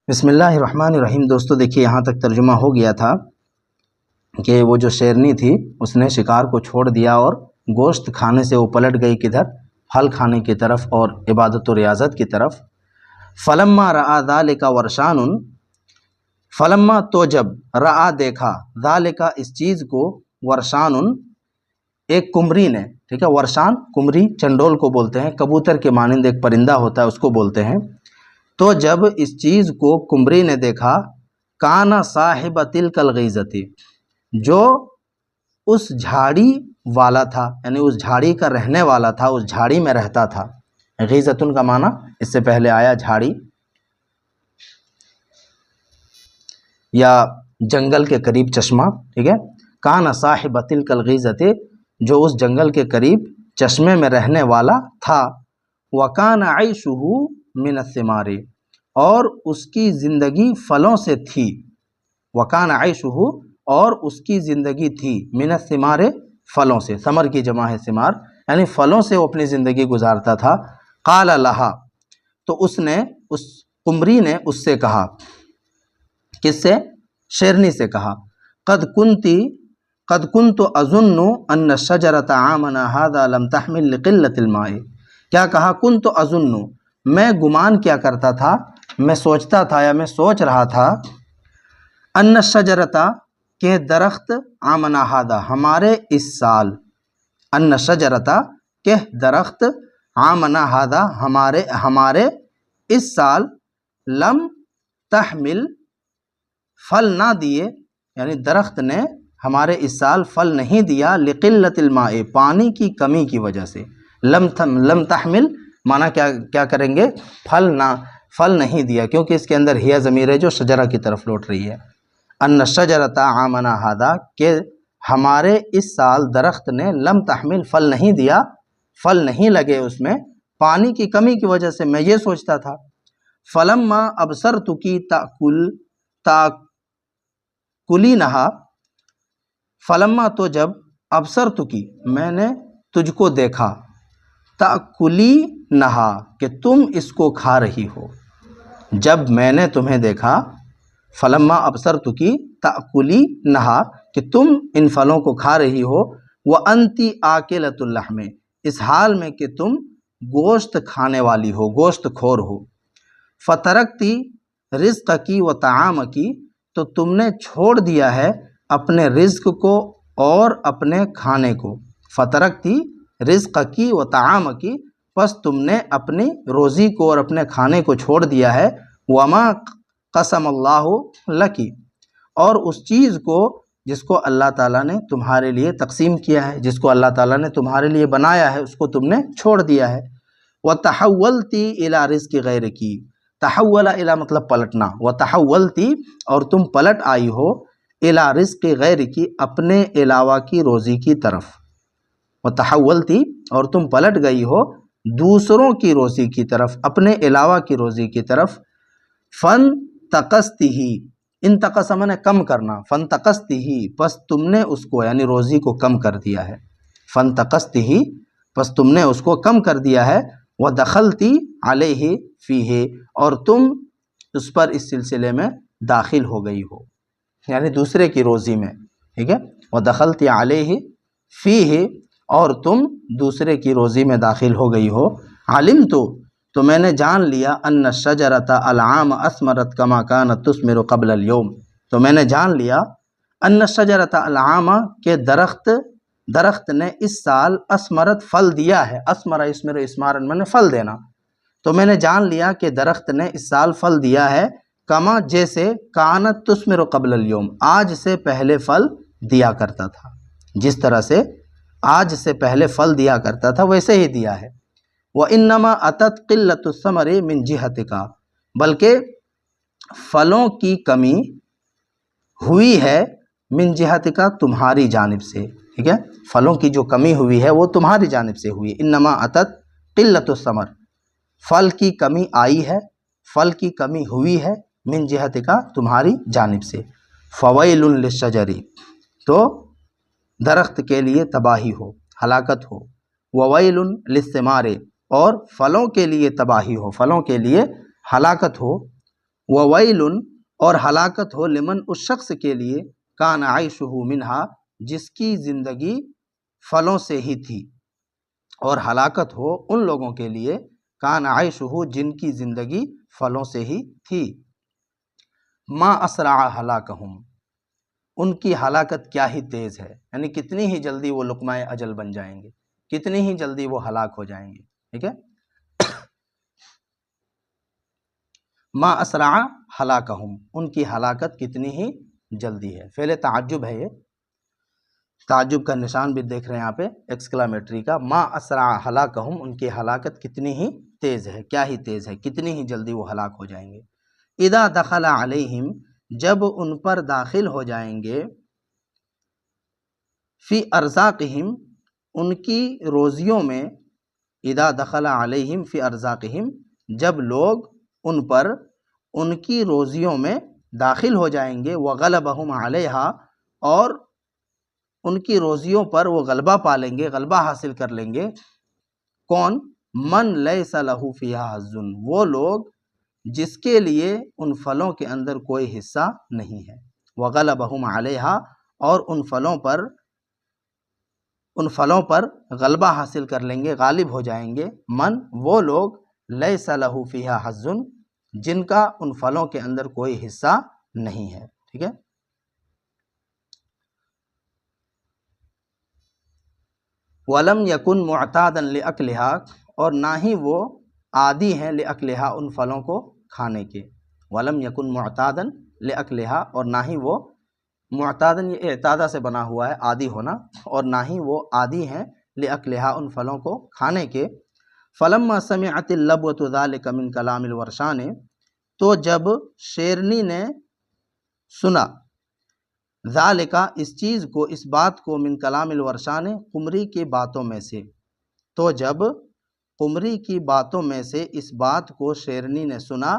بسم اللہ الرحمن الرحیم۔ دوستو دیکھیے یہاں تک ترجمہ ہو گیا تھا کہ وہ جو شیرنی تھی اس نے شکار کو چھوڑ دیا اور گوشت کھانے سے وہ پلٹ گئی کدھر؟ پھل کھانے کی طرف اور عبادت و ریاضت کی طرف۔ فلما رعا ذالک ورشان، فلما تو جب رعا دیکھا، ذالک اس چیز کو، ورشان ایک کمری نے، ٹھیک ہے، ورشان کمری چنڈول کو بولتے ہیں، کبوتر کے مانند ایک پرندہ ہوتا ہے اس کو بولتے ہیں۔ تو جب اس چیز کو کمری نے دیکھا، کانا صاحب تلک الغیظۃ، جو اس جھاڑی والا تھا، یعنی اس جھاڑی کا رہنے والا تھا، اس جھاڑی میں رہتا تھا۔ غیظۃ کا معنی اس سے پہلے آیا جھاڑی یا جنگل کے قریب چشمہ، ٹھیک ہے۔ کانا صاحب تلک الغیظۃ، جو اس جنگل کے قریب چشمے میں رہنے والا تھا۔ وکان عیشہ من الثمار، اور اس کی زندگی پھلوں سے تھی۔ وکان عیشہ، اور اس کی زندگی تھی، من الثمار پھلوں سے، ثمر کی جمع ہے ثمار، یعنی پھلوں سے وہ اپنی زندگی گزارتا تھا۔ قال لہا، تو اس نے، اس قمری نے اس سے کہا، کس سے؟ شیرنی سے کہا، قد کنت اظن ان الشجرۃ عامنا ھذا لم تحمل لقلۃ الماء، کیا کہا؟ کنت اظن، میں گمان کیا کرتا تھا، میں سوچتا تھا یا میں سوچ رہا تھا، ان الشجرۃ، کہ درخت، عامنا ھذا، ہمارے اس سال، ان الشجرۃ، کہ درخت، عامنا ھذا، ہمارے اس سال، لم تحمل، پھل نہ دیے، یعنی درخت نے ہمارے اس سال پھل نہیں دیا، لقلۃ الماء، پانی کی کمی کی وجہ سے۔ لم تحمل معنی کیا کریں گے؟ پھل نہیں دیا، کیونکہ اس کے اندر ہیا ضمیر ہے جو شجرہ کی طرف لوٹ رہی ہے۔ ان الشجرۃ عامنا ھذا، کہ ہمارے اس سال درخت نے، لم تحمل، پھل نہیں دیا، پھل نہیں لگے اس میں، پانی کی کمی کی وجہ سے، میں یہ سوچتا تھا۔ فلما ابصرتک تاکلینھا، فلما تو جب، ابصرتک میں نے تجھ کو دیکھا، تاکلینھا کہ تم اس کو کھا رہی ہو، جب میں نے تمہیں دیکھا، فلما ابصرتک تاکلینھا کہ تم ان پھلوں کو کھا رہی ہو، وانت آکلۃ اللحم، اس حال میں کہ تم گوشت کھانے والی ہو، گوشت خور ہو۔ فترکتی رزقک وطعامک، تو تم نے چھوڑ دیا ہے اپنے رزق کو اور اپنے کھانے کو۔ فترکتی رزقک وطعامک، پس تم نے اپنی روزی کو اور اپنے کھانے کو چھوڑ دیا ہے۔ وما قسم اللہ لک، اور اس چیز کو جس کو اللہ تعالیٰ نے تمہارے لیے تقسیم کیا ہے، جس کو اللہ تعالیٰ نے تمہارے لیے بنایا ہے، اس کو تم نے چھوڑ دیا ہے۔ وتحولت الی رزق غیرک، تحول الی مطلب پلٹنا، وتحولت، اور تم پلٹ آئی ہو، الی رزق غیرک، اپنے علاوہ کی روزی کی طرف۔ وتحولت، اور تم پلٹ گئی ہو دوسروں کی روزی کی طرف، اپنے علاوہ کی روزی کی طرف۔ فانتقصتہ، انتقص معنی کم کرنا، فانتقصتہ، پس تم نے اس کو، یعنی روزی کو کم کر دیا ہے۔ فانتقصتہ، پس تم نے اس کو کم کر دیا ہے۔ ودخلت علیہ فیہ، اور تم اس پر اس سلسلے میں داخل ہو گئی ہو، یعنی دوسرے کی روزی میں، ٹھیک ہے۔ ودخلت علیہ فیہ، اور تم دوسرے کی روزی میں داخل ہو گئی ہو۔ علمت، تو میں نے جان لیا، ان الشجرۃ العام اثمرت کما کانت تثمر قبل اليوم، تو میں نے جان لیا، ان الشجرۃ العام، کہ درخت نے اس سال اثمرت، پھل دیا ہے۔ اثمر یثمر اثمارا میں نے پھل دینا، تو میں نے جان لیا کہ درخت نے اس سال پھل دیا ہے، کما جیسے، کانت تثمر قبل اليوم، آج سے پہلے پھل دیا کرتا تھا، جس طرح سے آج سے پہلے پھل دیا کرتا تھا ویسے ہی دیا ہے۔ وَإِنَّمَا أَتَتْ قِلَّةُ الثَّمَرِ مِنْ جِهَتِكَ، بلکہ پھلوں کی کمی ہوئی ہے، من جہتک، تمہاری جانب سے، ٹھیک ہے، پھلوں کی جو کمی ہوئی ہے وہ تمہاری جانب سے ہوئی۔ انما اتت قلۃ الثمر، پھل کی کمی آئی ہے، پھل کی کمی ہوئی ہے، من جہتک، تمہاری جانب سے۔ فویل للشجر، تو درخت کے لیے تباہی ہو، ہلاکت ہو۔ وویل للثمار، اور پھلوں کے لیے تباہی ہو، پھلوں کے لیے ہلاکت ہو۔ وویل اور ہلاکت ہو لمن اس شخص کے لیے کان عیشہ منہا جس کی زندگی پھلوں سے ہی تھی، اور ہلاکت ہو ان لوگوں کے لیے کان عیشہ جن کی زندگی پھلوں سے ہی تھی۔ ما اسرع ہلاکہم ان کی ہلاکت کیا ہی تیز ہے، یعنی کتنی ہی جلدی وہ لقمہ اجل بن جائیں گے، کتنی ہی جلدی وہ ہلاک ہو جائیں گے، ٹھیک ہے۔ ما اسرع ہلاکہم ان کی ہلاکت کتنی ہی جلدی ہے، فعل تعجب ہے، یہ تعجب کا نشان بھی دیکھ رہے ہیں یہاں پہ ایکسکلمیٹری کا، ما اسرع ہلاکہم ان کی ہلاکت کتنی ہی تیز ہے، کیا ہی تیز ہے، کتنی ہی جلدی وہ ہلاک ہو جائیں گے۔ اذا دخل علیہم جب ان پر داخل ہو جائیں گے، فی ارزاقہم ان کی روزیوں میں، اذا دخل علیہم فی ارزاقہم جب لوگ ان پر ان کی روزیوں میں داخل ہو جائیں گے، وغلبہم علیہا اور ان کی روزیوں پر وہ غلبہ پا لیں گے، غلبہ حاصل کر لیں گے، کون؟ من لیس لہ فیہا حظ وہ لوگ جس کے لیے ان پھلوں کے اندر کوئی حصہ نہیں ہے، وغلبہم علیہا اور ان پھلوں پر غلبہ حاصل کر لیں گے، غالب ہو جائیں گے، من وہ لوگ لیس لہ فیہا حظ جن کا ان پھلوں کے اندر کوئی حصہ نہیں ہے، ٹھیک ہے۔ وَلَمْ يَكُنْ مُعْتَادًا لِأَكْلِهَا اور نہ ہی وہ عادی ہیں لِأَكْلِهَا ان پھلوں کو کھانے کے، وَلَمْ يَكُنْ مُعْتَادًا لِأَكْلِهَا اور نہ ہی وہ معتادن یہ اعتادہ سے بنا ہوا ہے، عادی ہونا، اور نہ ہی وہ عادی ہیں لِأَكْلِهَا ان پھلوں کو کھانے کے۔ فَلَمَّا سَمِعَتِ اللَّبْوَةُ ذَلِكَ مِنْ كَلَامِ الْوَرْشَانِ تو جب شیرنی نے سنا ذالکا اس چیز کو، اس بات کو، من کلام الورشان قمری کی باتوں میں سے، تو جب قمری کی باتوں میں سے اس بات کو شیرنی نے سنا،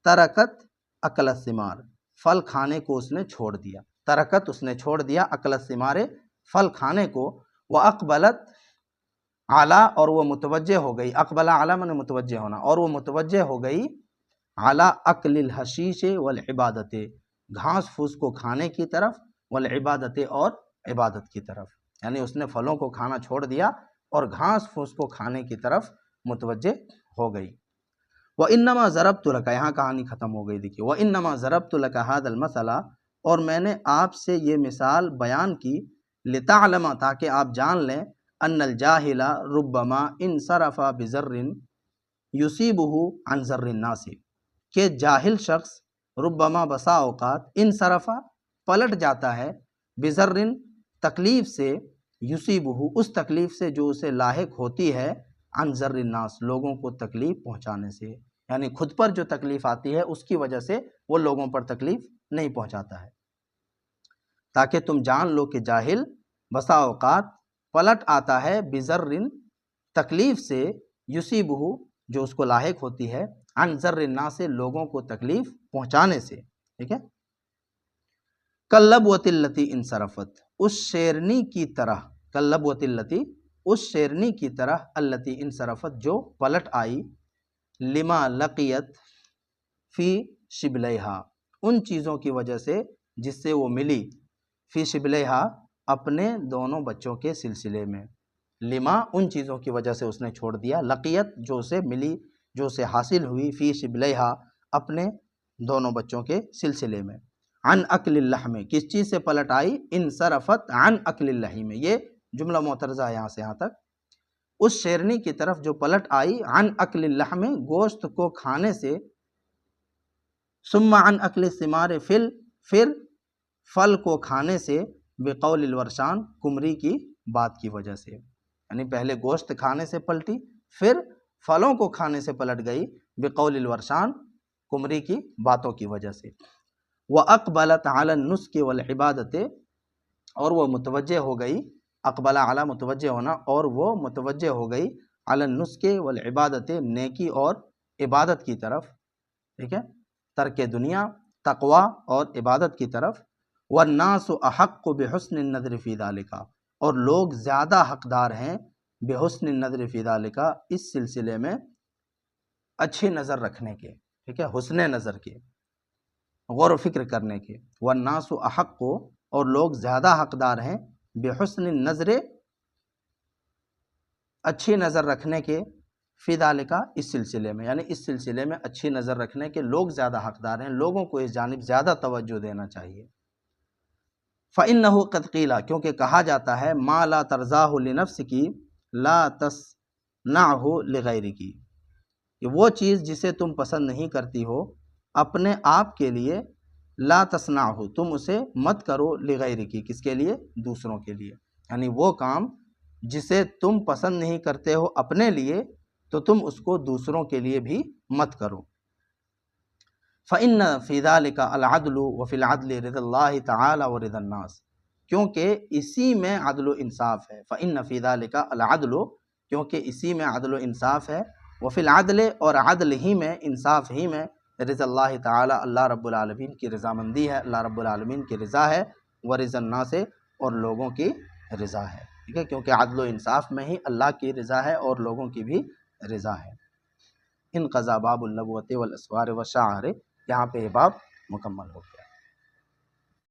ترکت اکل الثمار پھل کھانے کو اس نے چھوڑ دیا، ترکت اس نے چھوڑ دیا اکل الثمار پھل کھانے کو، واقبلت اعلی اور وہ متوجہ ہو گئی، اقبل اعلی من متوجہ ہونا، اور وہ متوجہ ہو گئی اعلی اکل الحشیش والعبادت گھاس پھوس کو کھانے کی طرف، والعبادت اور عبادت کی طرف، یعنی اس نے پھلوں کو کھانا چھوڑ دیا اور گھاس پھوس کو کھانے کی طرف متوجہ ہو گئی۔ وَإِنَّمَا ضَرَبْتُ لَكَ یہاں کہانی ختم ہو گئی، دیکھیے وَإِنَّمَا ضَرَبْتُ لَكَ هَذَا الْمَثَلَ اور میں نے آپ سے یہ مثال بیان کی، لِتَعْلَمَ تاکہ آپ جان لیں، أَنَّ الْجَاهِلَ رُبَّمَا انصرف بِزَرٍ يُصِيبُهُ عَنْ زَرِّ النَّاسِ کہ جاہل شخص ربما بسا اوقات انصرف پلٹ جاتا ہے، بِزَرٍ تکلیف سے، یصیبہ اس تکلیف سے جو اسے لاحق ہوتی ہے، عن ذر الناس لوگوں کو تکلیف پہنچانے سے، یعنی خود پر جو تکلیف آتی ہے اس کی وجہ سے وہ لوگوں پر تکلیف نہیں پہنچاتا ہے، تاکہ تم جان لو کہ جاہل بسا اوقات پلٹ آتا ہے، بِزَرٍ تکلیف سے، یصیبہ جو اس کو لاحق ہوتی ہے، عن ذر الناس لوگوں کو تکلیف پہنچانے سے، ٹھیک ہے۔ کاللبوۃ التی انصرفت اس شیرنی کی طرح، کاللبوۃ التی اس شیرنی کی طرح، التی انصرفت جو پلٹ آئی، لما لقیت فی شبلیہا ان چیزوں کی وجہ سے جس سے وہ ملی، فی شبلیہا اپنے دونوں بچوں کے سلسلے میں، لما ان چیزوں کی وجہ سے اس نے چھوڑ دیا، لقیت جو اسے ملی، جو اسے حاصل ہوئی، فی شبلیہا اپنے دونوں بچوں کے سلسلے میں، عن اکل اللحم کس چیز سے پلٹ آئی، انصرفت عن اکل اللحم یہ جملہ معترضہ ہے یہاں سے یہاں تک، اس شیرنی کی طرف جو پلٹ آئی، عن اکل اللحم گوشت کو کھانے سے، ثم عن اکل الثمار پھر پھل کو کھانے سے، بقول الورشان کمری کی بات کی وجہ سے، یعنی پہلے گوشت کھانے سے پلٹی، پھر پھلوں کو کھانے سے پلٹ گئی، بقول الورشان کمری کی باتوں کی وجہ سے۔ وَأَقْبَلَتْ عَلَى النُّسْكِ وَالْعِبَادَةِ اور وہ متوجہ ہو گئی، اقبل اعلیٰ متوجہ ہونا، اور وہ متوجہ ہو گئی، علی النُّسْكِ وَالْعِبَادَةِ نیکی اور عبادت کی طرف، ٹھیک ہے، ترک دنیا، تقوی اور عبادت کی طرف، وَالنَّاسُ أَحَقُّ بِحُسْنِ النَّظْرِ فِي ذَلِكَ اور لوگ زیادہ حقدار ہیں، بحسن النظر فی ذالک اس سلسلے میں اچھی نظر رکھنے کے، ٹھیک ہے، حسن نظر کے، غور و فکر کرنے کے، والناس احق کو، اور لوگ زیادہ حقدار ہیں، بحسن النظر، اچھی نظر رکھنے کے، فی ذالک، اس سلسلے میں، یعنی اس سلسلے میں اچھی نظر رکھنے کے لوگ زیادہ حقدار ہیں، لوگوں کو اس جانب زیادہ توجہ دینا چاہیے۔ فإنه قد قیل، کیونکہ کہا جاتا ہے، ما لا ترضاہ لنفس کی لا تصنعہ لغیر کی، کہ وہ چیز جسے تم پسند نہیں کرتی ہو اپنے آپ کے لیے، لا تصنعہ، تم اسے مت کرو، لغیر کی، کس کے لیے؟ دوسروں کے لیے، یعنی وہ کام جسے تم پسند نہیں کرتے ہو اپنے لیے تو تم اس کو دوسروں کے لیے بھی مت کرو۔ فإن فی ذلک العدل وفی العدل رضا اللہ تعالی ورضا الناس، کیونکہ اسی میں عدل و انصاف ہے۔ فإن فی ذلک العدل، کیونکہ اسی میں عدل و انصاف ہے، وفی العدل، اور عدل ہی میں، انصاف ہی میں، رضا اللہ تعالی، اللہ رب العالمین کی رضامندی ہے، اللہ رب العالمین کی رضا ہے، ورضا الناس، اور لوگوں کی رضا ہے، ٹھیک ہے، کیونکہ عدل و انصاف میں ہی اللہ کی رضا ہے اور لوگوں کی بھی رضا ہے۔ انقضا باب النبوۃ والاسوار والشعائر، یہاں پہ یہ باب مکمل ہو گیا۔